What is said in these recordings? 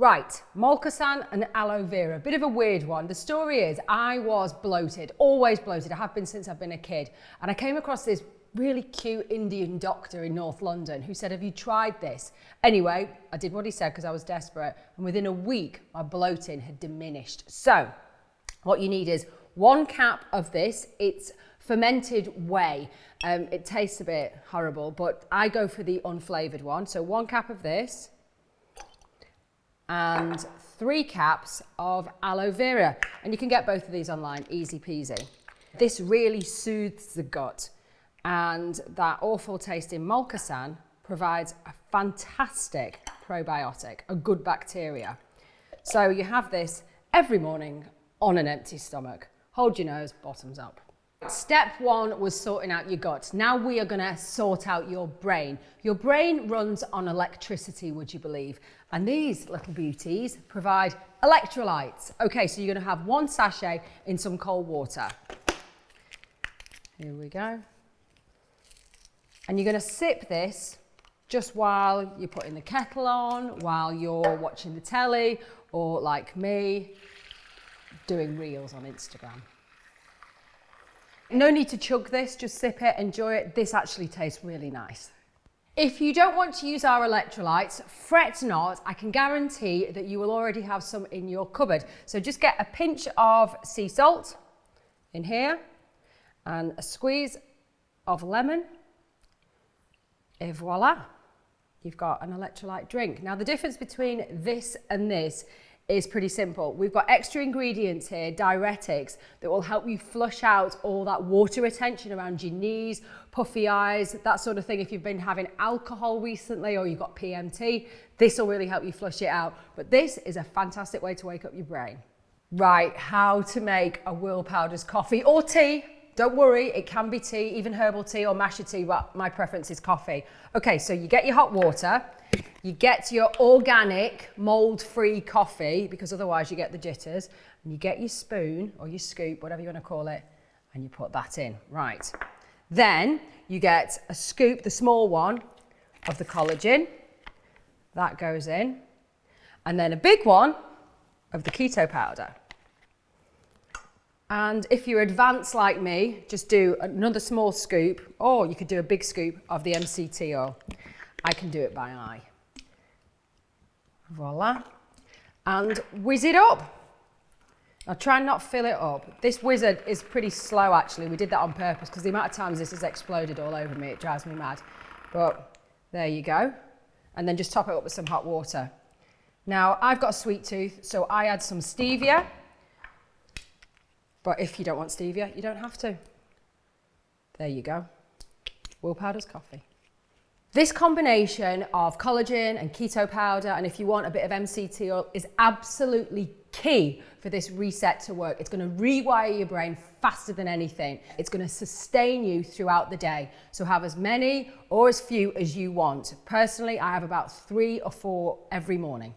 Right, Molkasan and aloe vera, bit of a weird one. The story is I was bloated, always bloated. I have been since I've been a kid. And I came across this really cute Indian doctor in North London who said, have you tried this? Anyway, I did what he said because I was desperate. And within a week, my bloating had diminished. So what you need is 1 cap of this. It's fermented whey. It tastes a bit horrible, but I go for the unflavoured one. So 1 cap of this. And 3 caps of aloe vera. And you can get both of these online, easy peasy. This really soothes the gut, and that awful tasting Molkasan provides a fantastic probiotic, a good bacteria. So you have this every morning on an empty stomach. Hold your nose, bottoms up. Step 1 was sorting out your gut. Now we are going to sort out your brain. Your brain runs on electricity, would you believe? And these little beauties provide electrolytes. Okay, so you're going to have 1 sachet in some cold water. Here we go. And you're going to sip this just while you're putting the kettle on, while you're watching the telly, or like me, doing reels on Instagram. No need to chug this, just sip it, enjoy it. This actually tastes really nice. If you don't want to use our electrolytes, fret not. I can guarantee that you will already have some in your cupboard. So just get a pinch of sea salt in here and a squeeze of lemon. Et voila, you've got an electrolyte drink. Now the difference between this and this is pretty simple. We've got extra ingredients here, diuretics, that will help you flush out all that water retention around your knees, puffy eyes, that sort of thing. If you've been having alcohol recently or you've got PMT, this will really help you flush it out. But this is a fantastic way to wake up your brain. Right, how to make a WillPowders coffee or tea. Don't worry, it can be tea, even herbal tea or mashed tea, but my preference is coffee. Okay, so you get your hot water, you get your organic, mold-free coffee, because otherwise you get the jitters, and you get your spoon or your scoop, whatever you want to call it, and you put that in. Right. Then you get a scoop, the small one, of the collagen. That goes in. And then a big one of the keto powder. And if you're advanced like me, just do another small scoop, or you could do a big scoop of the MCT oil. I can do it by eye. Voila. And whiz it up. Now try and not fill it up. This whizzer is pretty slow actually. We did that on purpose because the amount of times this has exploded all over me, it drives me mad. But there you go. And then just top it up with some hot water. Now I've got a sweet tooth, so I add some stevia. But if you don't want stevia, you don't have to. There you go. WillPowders coffee. This combination of collagen and keto powder, and if you want a bit of MCT oil, is absolutely key for this reset to work. It's going to rewire your brain faster than anything. It's going to sustain you throughout the day. So have as many or as few as you want. Personally, I have about 3 or 4 every morning.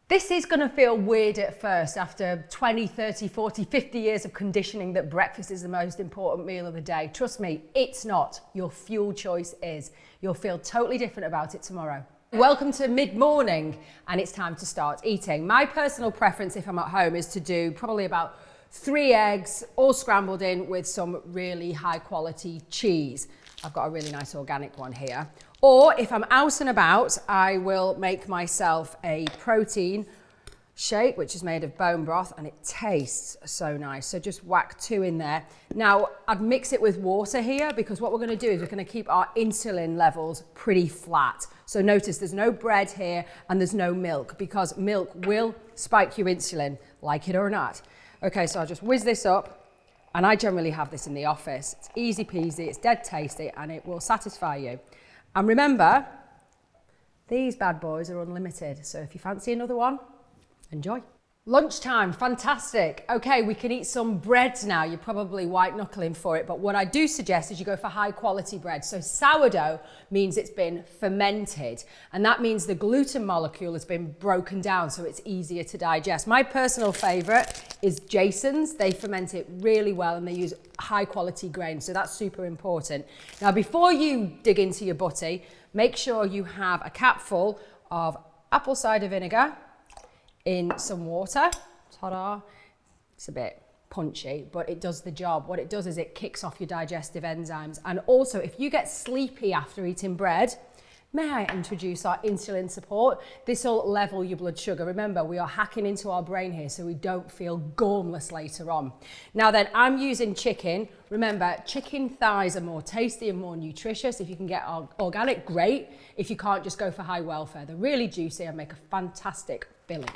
This is going to feel weird at first after 20, 30, 40, 50 years of conditioning that breakfast is the most important meal of the day. Trust me, it's not. Your fuel choice is. You'll feel totally different about it tomorrow. Welcome to mid-morning, and it's time to start eating. My personal preference if I'm at home is to do probably about 3 eggs, all scrambled in with some really high quality cheese. I've got a really nice organic one here. Or if I'm out and about, I will make myself a protein shake, which is made of bone broth, and it tastes so nice. So just whack 2 in there. Now, I'd mix it with water here because what we're going to do is we're going to keep our insulin levels pretty flat. So notice there's no bread here and there's no milk because milk will spike your insulin, like it or not. Okay, so I'll just whiz this up, and I generally have this in the office. It's easy peasy, it's dead tasty, and it will satisfy you. And remember, these bad boys are unlimited. So if you fancy another one, enjoy. Lunchtime, fantastic. Okay, we can eat some breads now. You're probably white knuckling for it, but what I do suggest is you go for high quality bread. So sourdough means it's been fermented, and that means the gluten molecule has been broken down so it's easier to digest. My personal favorite is Jason's. They ferment it really well and they use high quality grains, so that's super important. Now, before you dig into your butty, make sure you have a capful of apple cider vinegar in some water. Ta-da. It's a bit punchy, but it does the job. What it does is it kicks off your digestive enzymes. And also, if you get sleepy after eating bread, may I introduce our insulin support? This will level your blood sugar. Remember, we are hacking into our brain here so we don't feel gormless later on. Now then, I'm using chicken. Remember, chicken thighs are more tasty and more nutritious. If you can get organic, great. If you can't, just go for high welfare. They're really juicy and make a fantastic filling.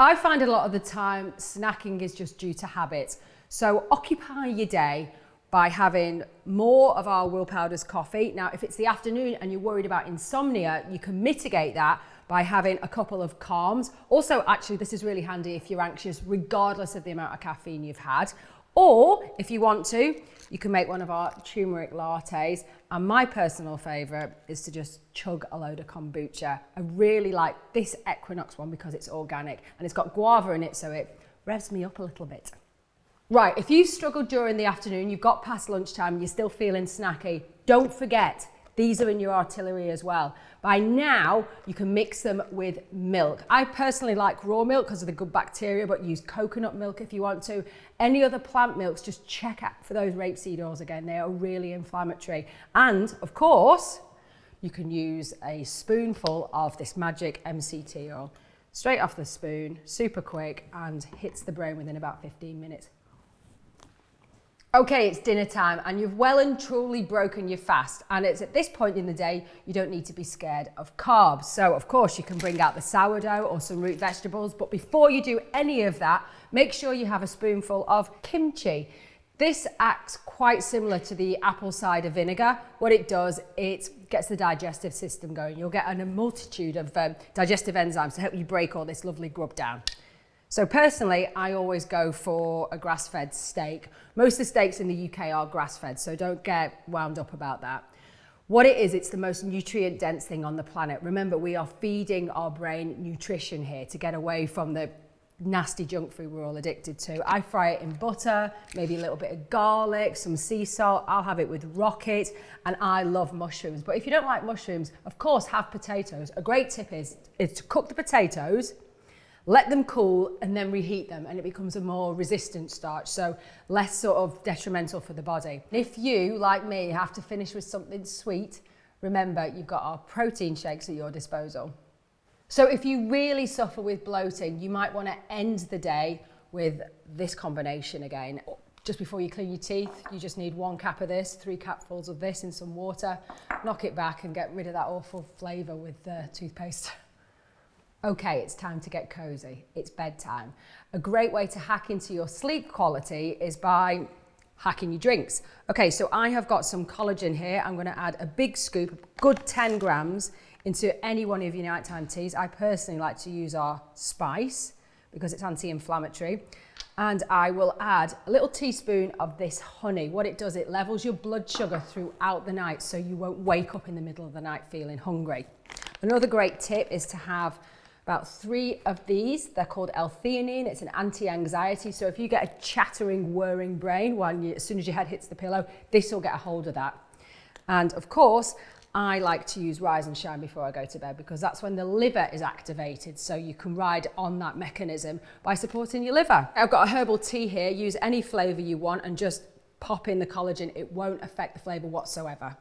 I find a lot of the time snacking is just due to habit. So occupy your day by having more of our WillPowders coffee. Now, if it's the afternoon and you're worried about insomnia, you can mitigate that by having a couple of calms. Also, actually, this is really handy if you're anxious, regardless of the amount of caffeine you've had. Or if you want to, you can make one of our turmeric lattes. And my personal favorite is to just chug a load of kombucha. I really like this Equinox one because it's organic and it's got guava in it, so it revs me up a little bit. Right, if you struggled during the afternoon, you've got past lunchtime, you're still feeling snacky, don't forget, these are in your artillery as well. By now, you can mix them with milk. I personally like raw milk because of the good bacteria, but use coconut milk if you want to. Any other plant milks, just check out for those rapeseed oils again. They are really inflammatory. And of course, you can use a spoonful of this magic MCT oil. Straight off the spoon, super quick, and hits the brain within about 15 minutes. Okay, it's dinner time and you've well and truly broken your fast, and it's at this point in the day you don't need to be scared of carbs. So of course you can bring out the sourdough or some root vegetables, but before you do any of that, make sure you have a spoonful of kimchi. This acts quite similar to the apple cider vinegar. What it does, it gets the digestive system going. You'll get a multitude of digestive enzymes to help you break all this lovely grub down. So personally, I always go for a grass-fed steak. Most of the steaks in the UK are grass-fed, so don't get wound up about that. What it is, it's the most nutrient-dense thing on the planet. Remember, we are feeding our brain nutrition here to get away from the nasty junk food we're all addicted to. I fry it in butter, maybe a little bit of garlic, some sea salt. I'll have it with rocket, and I love mushrooms. But if you don't like mushrooms, of course, have potatoes. A great tip is to cook the potatoes, let them cool and then reheat them, and it becomes a more resistant starch, so less sort of detrimental for the body. If you, like me, have to finish with something sweet, remember you've got our protein shakes at your disposal. So if you really suffer with bloating, you might want to end the day with this combination again. Just before you clean your teeth, you just need 1 cap of this, 3 capfuls of this in some water, knock it back and get rid of that awful flavour with the toothpaste. Okay, it's time to get cozy. It's bedtime. A great way to hack into your sleep quality is by hacking your drinks. Okay, so I have got some collagen here. I'm gonna add a big scoop, a good 10 grams into any one of your nighttime teas. I personally like to use our spice because it's anti-inflammatory. And I will add a little teaspoon of this honey. What it does, it levels your blood sugar throughout the night so you won't wake up in the middle of the night feeling hungry. Another great tip is to have about 3 of these. They're called L-theanine. It's an anti-anxiety. So if you get a chattering, whirring brain as soon as your head hits the pillow, this will get a hold of that. And of course, I like to use Rise and Shine before I go to bed because that's when the liver is activated. So you can ride on that mechanism by supporting your liver. I've got a herbal tea here. Use any flavor you want and just pop in the collagen. It won't affect the flavor whatsoever.